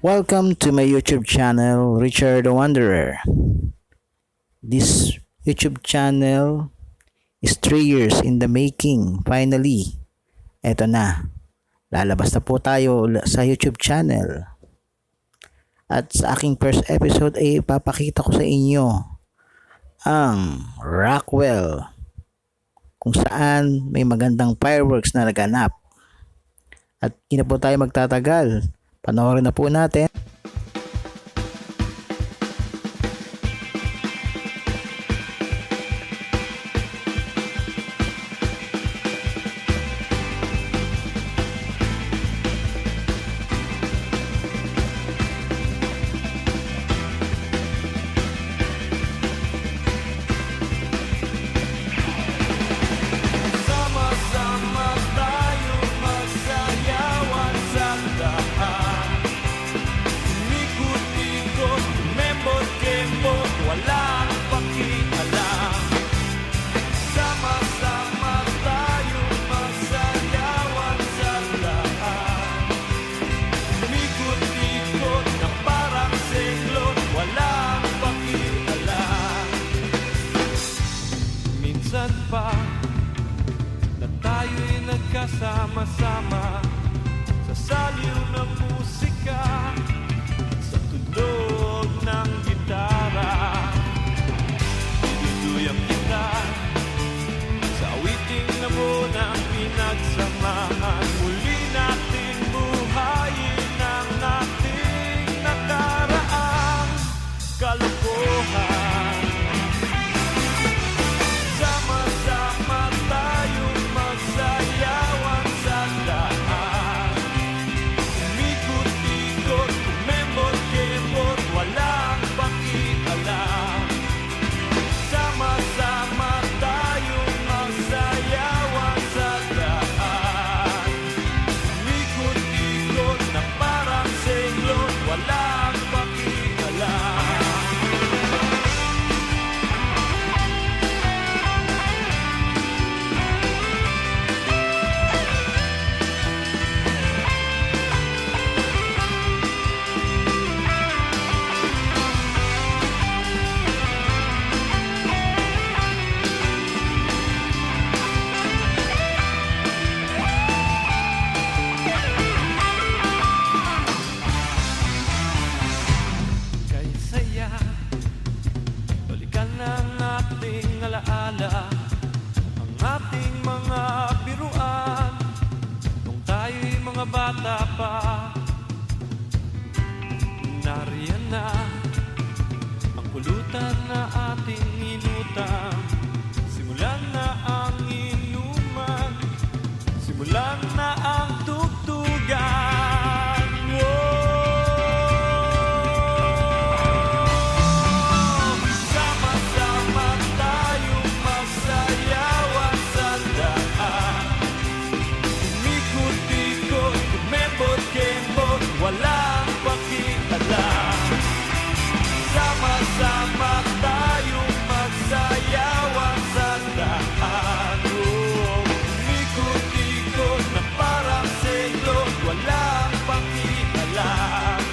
Welcome to my YouTube channel, Richard the Wanderer. This YouTube channel is 3 years in the making. Finally, eto na. Lalabas na po tayo sa YouTube channel. At sa aking first episode ay ipapakita ko sa inyo ang RockweLL, kung saan may magandang fireworks na naganap. At hindi na po tayo magtatagal. Panoorin na po natin. Pa na tayo'y nagkasama-sama sa saliw ng musika, sa tunog ng gitara. Dinuduyang kita sa awiting namunang pinagsamahan. Muli nating buhayin ang ating nakaraang kalokohan. Alaala ang ating mga biruan nung tayo'y mga bata pa. Nariyan na ang pulutan na ating inutan. Simulan na ang inuman, simulan na ang tugtugan. Walang pakialam, sama-sama tayong magsayawan sa daan. Ikot-ikot na parang seglo, walang pakialam.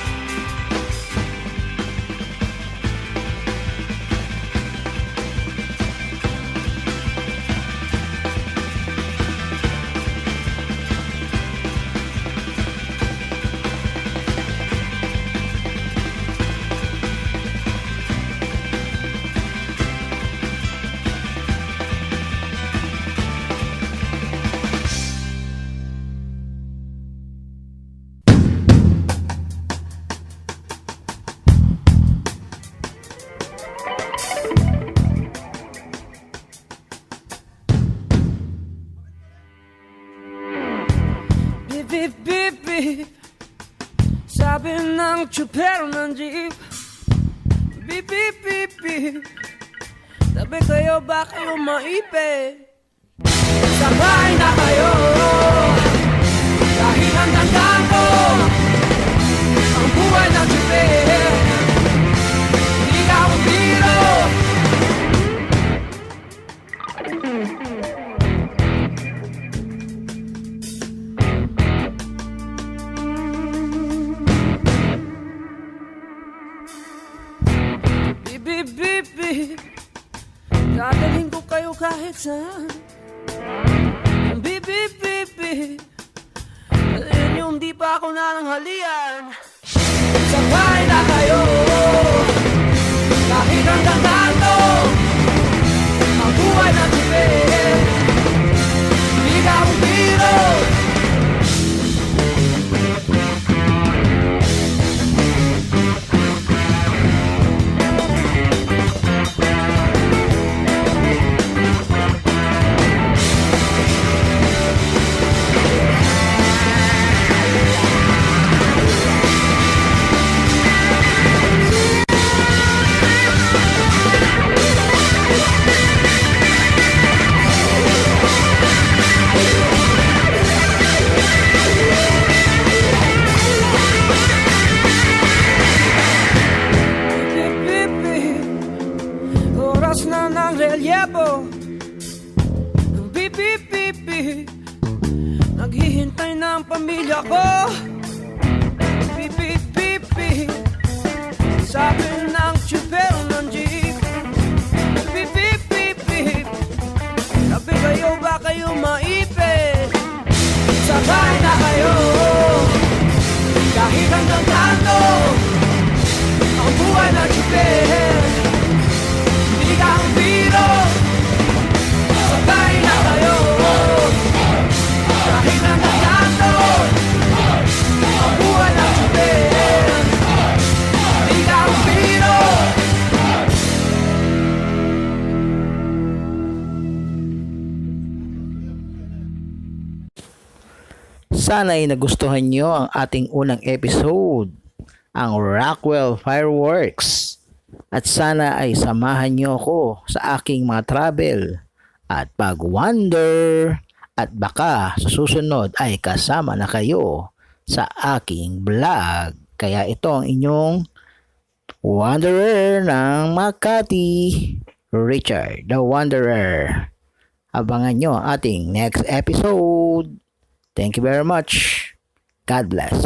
Beep, beep, beep. Sabi ng tsuper ng jeep. Beep, beep, beep, beep. Sabi kayo ba kayo maipit? Sabay na kayo dahil ang tandaan ko ang buhay ng tsuper. Hindi ka akong biro. beep, beep. Dadalhin ko kayo kahit saan. Beep, beep, beep, beep. Alam yung di pa ako nananghalian. Sabay na kayo kahit hanggang nato. Ang buhay na tubig, di ka ang biro. Oras na ng relyebo. Beep, beep, beep, beep. Naghihintay na ang pamilya ko. Beep, beep, beep, beep. Sabi ng tsuper ng jeep. Beep, beep, beep, beep. Sabi kayo ba kayo maipit? Sabay na kayo kahit hanggang tanto. Ang buhay na tsuper, di ka ang biro. Sabay na kayo kahit hanggang tanto. Ang buhay na tsuper, di ka ang biro. Sana ay nagustuhan nyo ang ating unang episode, ang RockweLL Fireworks. At sana ay samahan nyo ako sa aking mga travel at pag-wonder. At baka sa susunod ay kasama na kayo sa aking vlog. Kaya ito ang inyong Wanderer ng Makati, Richard the Wanderer. Abangan nyo ang ating next episode. Thank you very much. God bless.